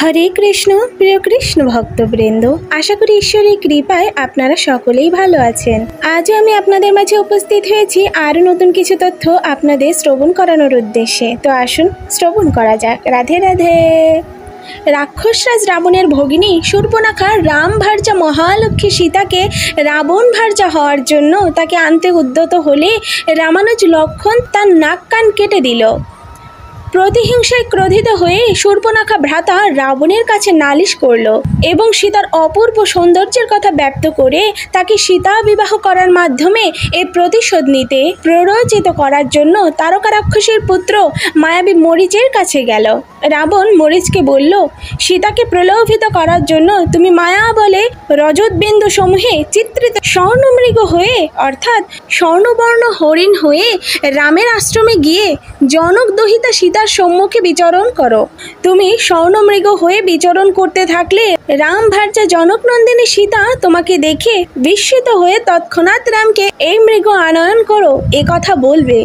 হরে কৃষ্ণ। প্রিয় কৃষ্ণ ভক্তবৃন্দ, আশা করি ঈশ্বরের কৃপায় আপনারা সকলেই ভালো আছেন। আজও আমি আপনাদের মাঝে উপস্থিত হয়েছি আরও নতুন কিছু তথ্য আপনাদের শ্রবণ করানোর উদ্দেশ্যে। তো আসুন শ্রবণ করা যাক। রাধে রাধে। রাক্ষসরাজ রাবণের ভগিনী শূর্পণখা রাম ভার্যা মহালক্ষ্মী সীতাকে রাবণ ভার্যা হওয়ার জন্য তাকে আনতে উদ্যত হলে রামানুজ লক্ষণ তার নাক কান কেটে দিল। প্রতিহিংসায় ক্রোধিত হয়ে শূর্পণখা ভ্রাতা রাবণের কাছে নালিশ করল এবং সীতার অপূর্ব সৌন্দর্যের কথা ব্যক্ত করে তাকে সীতা বিবাহ করার মাধ্যমে এই প্রতিশোধ নিতে প্ররোচিত করার জন্য তারকা রাক্ষসীর পুত্র মায়াবী মরিচের কাছে গেল। রাবণ মরিচকে বলল, সীতাকে প্রলোভিত করার জন্য তুমি মায়া বলে রজতবিন্দু সমূহে চিত্রিত স্বর্ণমৃগ হয়ে অর্থাৎ স্বর্ণবর্ণ হরিণ হয়ে রামের আশ্রমে গিয়ে জনক দহিতা সীতার সম্মুখে বিচরণ করো। তুমি স্বর্ণমৃগ হয়ে বিচরণ করতে থাকলে রাম ভার্যা জনক নন্দিনী সীতা তোমাকে দেখে বিস্মিত হয়ে তৎক্ষণাৎ রামকে এই মৃগ আনয়ন করো এ কথা বলবে।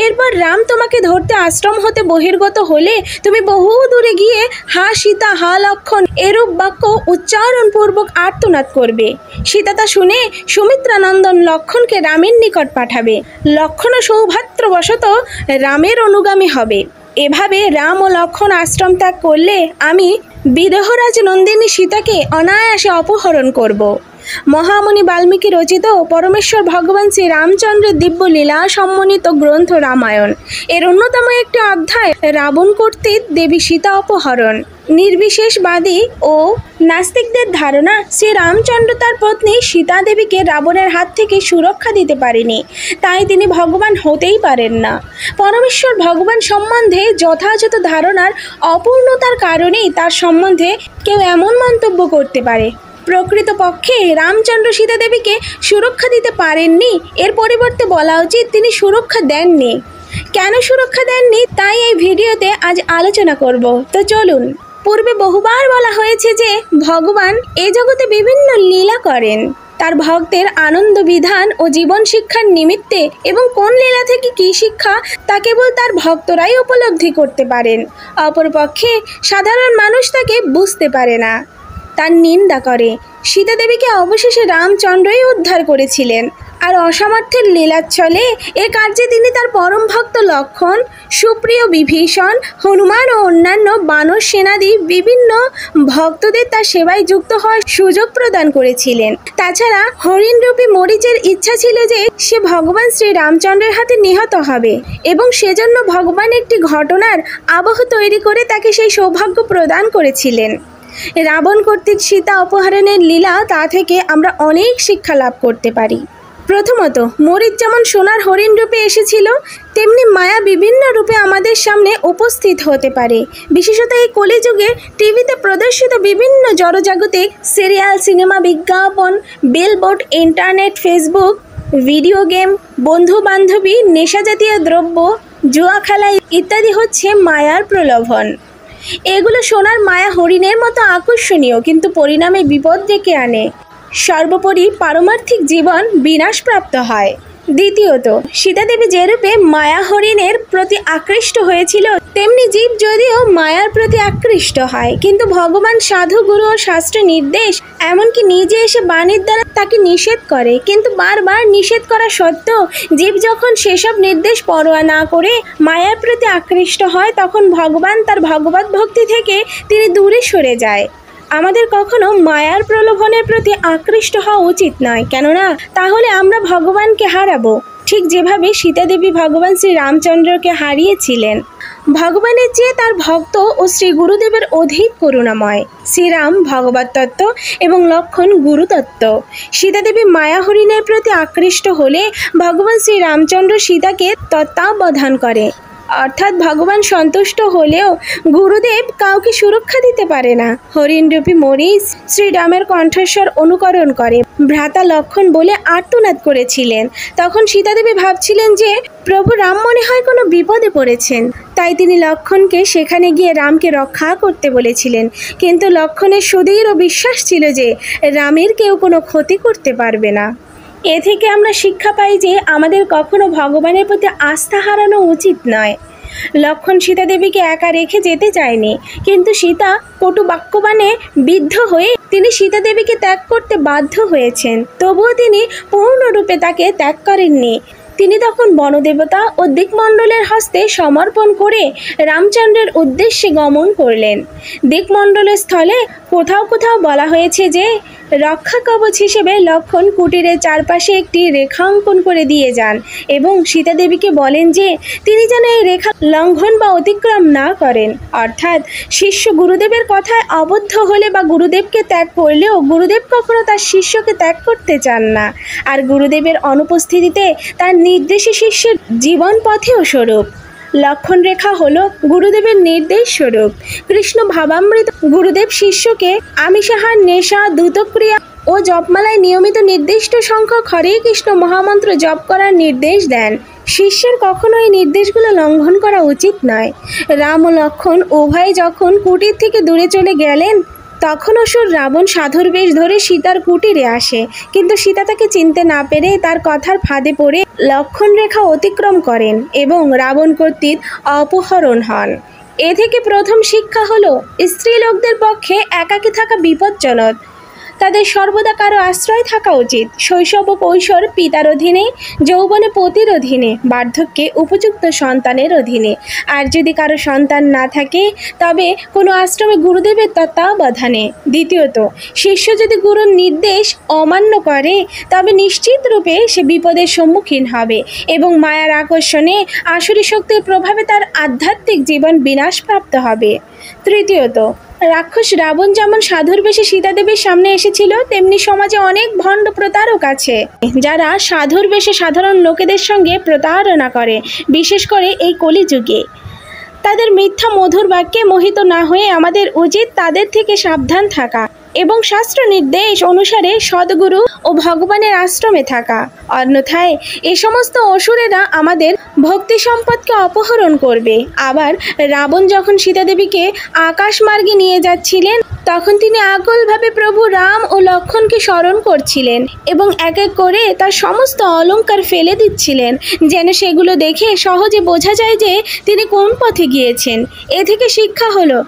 এরপর রাম তোমাকে ধরতে আশ্রম হতে বহির্গত হলে তুমি বহু দূরে গিয়ে হা সীতা হা লক্ষণ এরূপ বাক্য উচ্চারণ পূর্বক আর্তনাদ করবে। সীতা তা শুনে সুমিত্রানন্দন লক্ষণকে রামের নিকট পাঠাবে। লক্ষণ সৌভাত্রবশত রামের অনুগামী হবে। এভাবে রাম ও লক্ষণ আশ্রম ত্যাগ করলে আমি বিদেহরাজ নন্দিনী সীতাকে অনায়াসে অপহরণ করব। মহামুনি বাল্মীকি রচিত পরমেশ্বর ভগবান শ্রী রামচন্দ্রের দিব্য লীলা সম্মানিত গ্রন্থ রামায়ণ এর অন্যতম একটি অধ্যায় রাবণ কর্তৃক দেবী সীতা অপহরণ। নির্বিশেষবাদী ও নাস্তিকদের ধারণা শ্রী রামচন্দ্র তার পত্নী সীতা দেবীকে রাবণের হাত থেকে সুরক্ষা দিতে পারেনি, তাই তিনি ভগবান হতেই পারেন না। পরমেশ্বর ভগবান সম্বন্ধে যথাযথ ধারণার অপূর্ণতার কারণেই তার সম্বন্ধে কেউ এমন মন্তব্য করতে পারে। প্রকৃতপক্ষে রামচন্দ্র সীতা দেবীকে সুরক্ষা দিতে পারেননি, এর পরিবর্তে বলা উচিত তিনি সুরক্ষা দেননি। কেন সুরক্ষা দেননি তাই এই ভিডিওতে আজ আলোচনা করব। তো চলুন। পূর্বে বহুবার বলা হয়েছে যে ভগবান এই জগতে বিভিন্ন লীলা করেন তার ভক্তের আনন্দ বিধান ও জীবন শিক্ষার নিমিত্তে, এবং কোন লীলা থেকে কী শিক্ষা তা কেবল তার ভক্তরাই উপলব্ধি করতে পারেন। অপরপক্ষে সাধারণ মানুষ তাকে বুঝতে পারে না, তার নিন্দা করে। সীতা দেবীকে অবশেষে রামচন্দ্রই উদ্ধার করেছিলেন, আর অসামর্থ্যের লীলাচ্ছলে এ কার্যে তিনি তার পরম ভক্ত লক্ষণ, সুপ্রিয় বিভীষণ, হনুমান ও অন্যান্য বানর সেনাদি বিভিন্ন ভক্তদের তার সেবায় যুক্ত হওয়ার সুযোগ প্রদান করেছিলেন। তাছাড়া হরিণরূপী মরিচের ইচ্ছা ছিল যে সে ভগবান শ্রী রামচন্দ্রের হাতে নিহত হবে, এবং সেজন্য ভগবান একটি ঘটনার আবহ তৈরি করে তাকে সেই সৌভাগ্য প্রদান করেছিলেন। রাবণ কর্তৃক সীতা অপহরণের লীলা তা থেকে আমরা অনেক শিক্ষা লাভ করতে পারি। প্রথমত, মরিচ যেমন সোনার হরিণ রূপে এসেছিল, তেমনি মায়া বিভিন্ন রূপে আমাদের সামনে উপস্থিত হতে পারে। বিশেষত এই কলিযুগে টিভিতে প্রদর্শিত বিভিন্ন জড়জাগতিক সিরিয়াল, সিনেমা, বিজ্ঞাপন, billboard, internet, Facebook, video game, বন্ধু বান্ধবী, নেশাজাতীয় দ্রব্য, জুয়া খেলা ইত্যাদি হচ্ছে মায়ার প্রলোভন। এগুলো সোনার মায়া হরিণের মতো আকর্ষণীয়, কিন্তু পরিণামে বিপদ ডেকে আনে। সর্বোপরি পারমার্থিক জীবন বিনাশপ্রাপ্ত হয়। দ্বিতীয়ত, সীতা দেবী যেরূপে মায়া হরিণের প্রতি আকৃষ্ট হয়েছিল, তেমনি জীব যদিও মায়ার প্রতি আকৃষ্ট হয়, কিন্তু ভগবান সাধু, গুরু ও শাস্ত্র নির্দেশ এমনকি নিজে এসে বাণীর দ্বারা তাকে নিষেধ করে। কিন্তু বারবার নিষেধ করা সত্ত্বেও জীব যখন সেসব নির্দেশ পরোয়া না করে মায়ার প্রতি আকৃষ্ট হয়, তখন ভগবান তার ভগবত ভক্তি থেকে তিনি দূরে সরে যায়। আমাদের কখনো মায়ার প্রলোভনের প্রতি আকৃষ্ট হওয়া উচিত নয়, কেননা তাহলে আমরা ভগবানকে হারাবো, ঠিক যেভাবে সীতা দেবী ভগবান শ্রী রামচন্দ্রকে হারিয়েছিলেন। ভগবানের চেয়ে তার ভক্ত ও শ্রী গুরুদেবের অধিক করুণাময়। শ্রীরাম ভগবত তত্ত্ব এবং লক্ষণ গুরুতত্ত্ব। সীতা দেবী মায়া হরিণের প্রতি আকৃষ্ট হলে ভগবান শ্রী রামচন্দ্র সীতাকে তত্ত্বাবধান করে, অর্থাৎ ভগবান সন্তুষ্ট হলেও গুরুদেব কাউকে সুরক্ষা দিতে পারে না। হরিণরূপী মরিচ শ্রীরামের কণ্ঠস্বর অনুকরণ করে ভ্রাতা লক্ষণ বলে আর্তনাদ করেছিলেন। তখন সীতাদেবী ভাবছিলেন যে প্রভু রাম মনে হয় কোনো বিপদে পড়েছেন, তাই তিনি লক্ষণকে সেখানে গিয়ে রামকে রক্ষা করতে বলেছিলেন। কিন্তু লক্ষণের সুদৃঢ় বিশ্বাস ছিল যে রামের কেউ কোনো ক্ষতি করতে পারবে না। এ থেকে আমরা শিক্ষা পাই যে আমাদের কখনো ভগবানের প্রতি আস্থা হারানো উচিত নয়। লক্ষ্মণ সীতা দেবীকে একা রেখে যেতে চায়নি, কিন্তু সীতা কটু বাক্যবাণে বিদ্ধ হয়ে তিনি সীতা দেবীকে ত্যাগ করতে বাধ্য হয়েছেন। তবুও তিনি পূর্ণরূপে তাকে ত্যাগ করেননি। তিনি তখন বনদেবতা ও দিকমণ্ডলের হস্তে সমর্পণ করে রামচন্দ্রের উদ্দেশ্যে গমন করলেন। দিকমণ্ডলের স্থলে কোথাও কোথাও বলা হয়েছে যে রক্ষা কবচ হিসেবে লক্ষ্মণ কুটিরের চারপাশে একটি রেখা অঙ্কন করে দিয়ে যান এবং সীতা দেবীকে বলেন যে তিনি যেন এই রেখা লঙ্ঘন বা অতিক্রম না করেন। অর্থাৎ শিষ্য গুরুদেবের কথায় আবদ্ধ হলে বা গুরুদেবকে ত্যাগ করলেও গুরুদেব কখনো তার শিষ্যকে ত্যাগ করতে চান না। আর গুরুদেবের অনুপস্থিতিতে তার নির্দেশী শিষ্যের জীবন পথেও স্বরূপ। লক্ষণ রেখা হলো গুরুদেবের নির্দেশ স্বরূপ। কৃষ্ণ ভাবামৃত গুরুদেব শিষ্যকে আমিষাহার, নেশা, দ্রুতক্রিয়া ও জপমালায় নিয়মিত নির্দিষ্ট সংখ্যক হরে কৃষ্ণ মহামন্ত্র জপ করার নির্দেশ দেন। শিষ্যের কখনো এই নির্দেশগুলো লঙ্ঘন করা উচিত নয়। রাম ও লক্ষণ উভয়ে যখন কুটির থেকে দূরে চলে গেলেন, তখন অসুর রাবণ সাধুর বেশ ধরে সীতার কুটিরে আসে, কিন্তু সীতা তাকে চিনতে না পেরে তার কথার ফাঁদে পড়ে লক্ষণ রেখা অতিক্রম করেন এবং রাবণ কর্তৃক অপহরণ হন। এ থেকে প্রথম শিক্ষা হলো স্ত্রী লোকদের পক্ষে একাকী থাকা বিপজ্জনক। তাদের সর্বদা কারো আশ্রয় থাকা উচিত। শৈশব ও কৈশোর পিতার অধীনে, যৌবনে পতির অধীনে, বার্ধক্যে উপযুক্ত সন্তানের অধীনে। আর যদি কারো সন্তান না থাকে তবে কোনো আশ্রমে গুরুদেবের তত্ত্বাবধানে। দ্বিতীয়ত, শিষ্য যদি গুরুর নির্দেশ অমান্য করে তবে নিশ্চিত রূপে সে বিপদের সম্মুখীন হবে এবং মায়ার আকর্ষণে আসুরি শক্তির প্রভাবে তার আধ্যাত্মিক জীবন বিনাশপ্রাপ্ত হবে। তৃতীয়ত, রাক্ষস রাবণ যেমন সাধুর বেশে সীতা দেবীর সামনে এসেছিল, তেমনি সমাজে অনেক ভণ্ড প্রতারক আছে যারা সাধুর বেশে সাধারণ লোকেদের সঙ্গে প্রতারণা করে, বিশেষ করে এই কলিযুগে। তাদের মিথ্যা মধুর বাক্যে মোহিত না হয়ে আমাদের উচিত তাদের থেকে সাবধান থাকা এবং শাস্ত্র নির্দেশ অনুসারে সদ্গুরু ও ভগবানের আশ্রমে থাকা। অন্যথায় এ সমস্ত অসুরেরা আমাদের ভক্তি সম্পদকে অপহরণ করবে। আবার রাবণ যখন সীতা দেবীকে আকাশমার্গে নিয়ে যাচ্ছিলেন, তখন তিনি আকুলভাবে প্রভু রাম ও লক্ষ্মণকে স্মরণ করছিলেন এবং এক এক করে তার সমস্ত অলংকার ফেলে দিচ্ছিলেন, যেন সেগুলো দেখে সহজে বোঝা যায় যে তিনি কোন পথে গিয়েছেন। এ থেকে শিক্ষা হলো,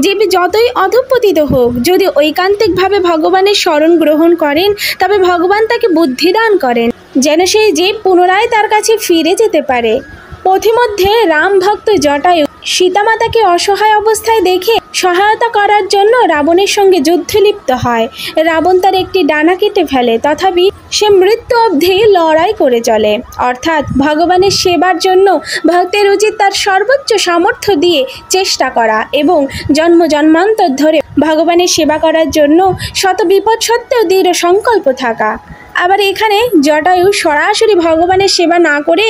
জীব যতই অধঃপতিত হোক, যদি ঐকান্তিকভাবে ভগবানের শরণ গ্রহণ করেন তবে ভগবান তাকে বুদ্ধি দান করেন, যেন সেই জীব পুনরায় তার কাছে ফিরে যেতে পারে। পথিমধ্যে রাম ভক্ত জটায়ু সীতামাতাকে অসহায় অবস্থায় দেখে সহায়তা করার জন্য রাবণের সঙ্গে যুদ্ধে লিপ্ত হয়। রাবণ তার একটি ডানা কেটে ফেলে, তথাপি সে মৃত্যু অবধি লড়াই করে চলে। অর্থাৎ ভগবানের সেবার জন্য ভক্তের উচিত তার সর্বোচ্চ সামর্থ্য দিয়ে চেষ্টা করা এবং জন্ম জন্মান্তর ধরে ভগবানের সেবা করার জন্য শত বিপদ সত্ত্বেও দৃঢ় সংকল্প থাকা। আবার এখানে জটায়ু সরাসরি ভগবানের সেবা না করে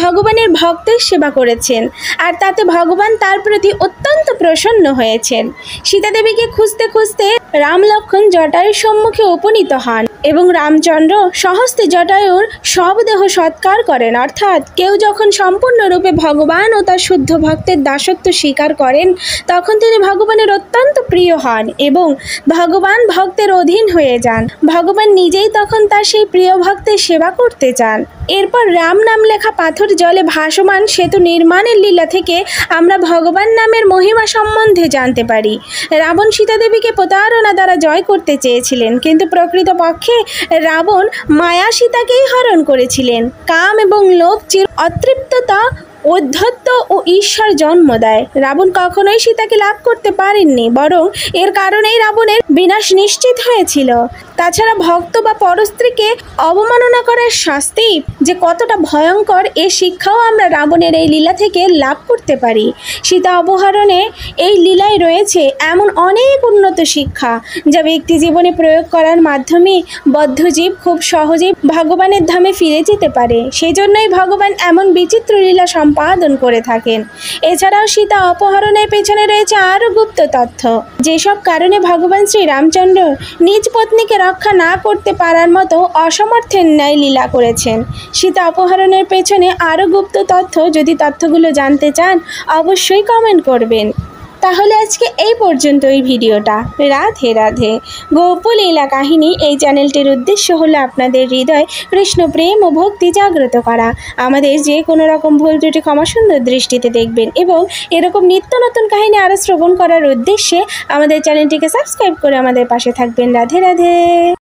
ভগবানের ভক্তের সেবা করেছেন, আর তাতে ভগবান তার প্রতি অত্যন্ত প্রসন্ন হয়েছেন। সীতা দেবীকে খুঁজতে খুঁজতে রাম লক্ষ্মণ জটায়ুর সম্মুখে উপনীত হন এবং রামচন্দ্র সহস্তে জটায়ুর সব দেহ সৎকার করেন। অর্থাৎ কেউ যখন সম্পূর্ণরূপে ভগবান ও তার শুদ্ধ ভক্তের দাসত্ব স্বীকার করেন, তখন তিনি ভগবানের অত্যন্ত প্রিয় হন এবং ভগবান ভক্তের অধীন হয়ে যান। ভগবান নিজেই তখন তার সেই প্রিয় ভক্তের সেবা করতে চান। এরপর রাম নাম লেখা পাথর জলে ভাসমান সেতু নির্মাণের লীলা থেকে আমরা ভগবান নামের মহিমা সম্বন্ধে জানতে পারি। রাবণ সীতা দেবীকে প্রতারণা দ্বারা জয় করতে চেয়েছিলেন, কিন্তু প্রকৃতপক্ষে রাবণ মায়া সীতাকেই হরণ করেছিলেন। কাম এবং লোভ চির অতৃপ্ততা ঔদ্ধত্য ও ঈশ্বর জন্ম দেয়। রাবণ কখনোই সীতাকে লাভ করতে পারেননি, বরং এর কারণেই রাবণের বিনাশ নিশ্চিত হয়েছিল। তাছাড়া ভক্ত বা পরস্ত্রীকে অবমাননা করার শাস্তি যে কতটা ভয়ঙ্কর, এ শিক্ষাও আমরা রাবণের এই লীলা থেকে লাভ করতে পারি। সীতা অপহরণে এই লীলায় রয়েছে এমন অনেক উন্নত শিক্ষা, যা ব্যক্তি জীবনে প্রয়োগ করার মাধ্যমে বদ্ধজীব খুব সহজেই ভগবানের ধামে ফিরে যেতে পারে। সেই জন্যই ভগবান এমন বিচিত্র লীলা সম্পাদন করে থাকেন। এছাড়াও সীতা অপহরণের পেছনে রয়েছে আরও গুপ্ত তথ্য, যেসব কারণে ভগবান শ্রী রামচন্দ্র নিজ পত্নীকে রক্ষা না করতে পারার মতো অসমর্থের ন্যায় লীলা করেছেন। সীতা অপহরণের পেছনে আরও গুপ্ত তথ্য, যদি তথ্যগুলো জানতে চান অবশ্যই কমেন্ট করবেন। তাহলে আজকে এই পর্যন্তই ভিডিওটা। রাধে রাধে। গোপলীলা কাহিনী এই চ্যানেলটির উদ্দেশ্য হলো আপনাদের হৃদয় কৃষ্ণ প্রেম ও ভক্তি জাগ্রত করা। আমাদের যে কোনো রকম ভুল ত্রুটি ক্ষমা সুন্দর দৃষ্টিতে দেখবেন এবং এরকম নিত্য নতুন কাহিনী আরও শ্রবণ করার উদ্দেশ্যে আমাদের চ্যানেলটিকে সাবস্ক্রাইব করে আমাদের পাশে থাকবেন। রাধে রাধে।